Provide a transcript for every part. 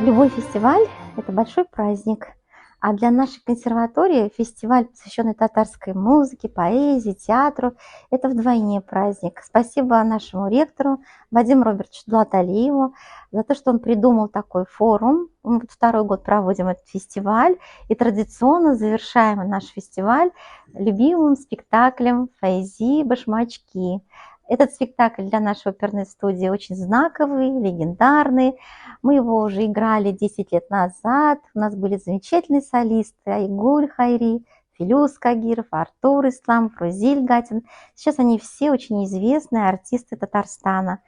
Любой фестиваль– это большой праздник, а для нашей консерватории фестиваль, посвященный татарской музыке, поэзии, театру– это вдвойне праздник. Спасибо нашему ректору Вадиму Робертовичу Длаталиеву за то, что он придумал такой форум. Мы вот второй год проводим этот фестиваль, и традиционно завершаем наш фестиваль любимым спектаклем «Файзи Башмачки». Этот спектакль для нашей оперной студии очень знаковый, легендарный. Мы его уже играли 10 лет назад. У нас были замечательные солисты: Айгуль Хайри, Филюс Кагиров, Артур Ислам, Фрузиль Гатин. Сейчас они все очень известные артисты Татарстана.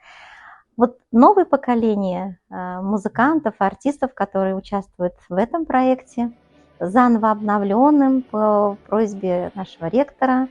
Вот новое поколение музыкантов, артистов, которые участвуют в этом проекте, заново обновленным по просьбе нашего ректора,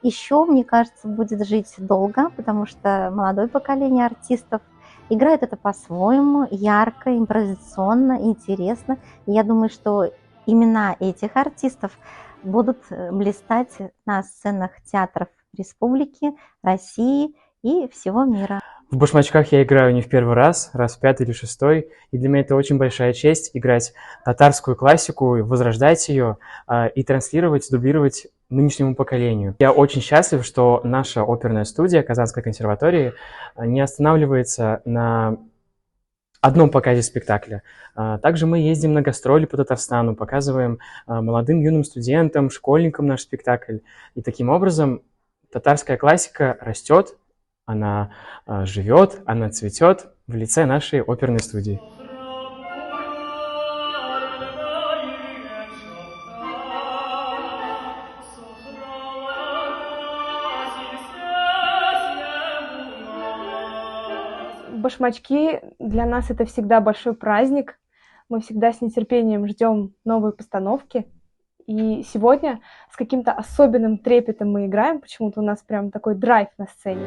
еще, мне кажется, будет жить долго, потому что молодое поколение артистов играет это по-своему, ярко, импровизационно, интересно. И я думаю, что имена этих артистов будут блистать на сценах театров республики, России и всего мира. В «Башмачках» я играю не в первый раз, раз в пятый или шестой, и для меня это очень большая честь играть татарскую классику, возрождать ее и транслировать, дублировать нынешнему поколению. Я очень счастлив, что наша оперная студия Казанской консерватории не останавливается на одном показе спектакля. Также мы ездим на гастроли по Татарстану, показываем молодым юным студентам, школьникам наш спектакль. И таким образом татарская классика растет, она живет, она цветет в лице нашей оперной студии. Башмачки для нас это всегда большой праздник. Мы всегда с нетерпением ждем новые постановки. И сегодня с каким-то особенным трепетом мы играем. Почему-то у нас прям такой драйв на сцене.